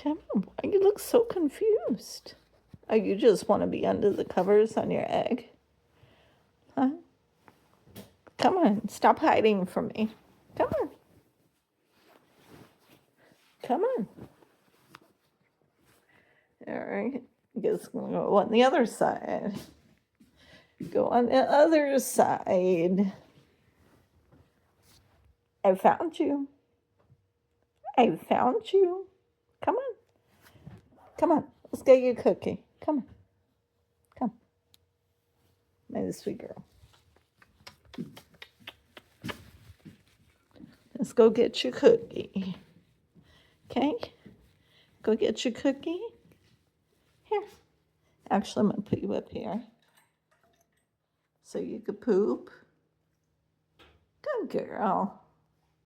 Come on, why you look so confused? Oh, you just want to be under the covers on your egg? Huh? Come on, stop hiding from me. Come on. Come on. All right. I guess I'm going to go on the other side. Go on the other side. I found you. I found you. Come on. Come on. Let's get you a cookie. Come on. Come. My sweet girl. Let's go get your cookie. Okay? Go get your cookie. Here. Actually, I'm going to put you up here so you could poop. Good girl.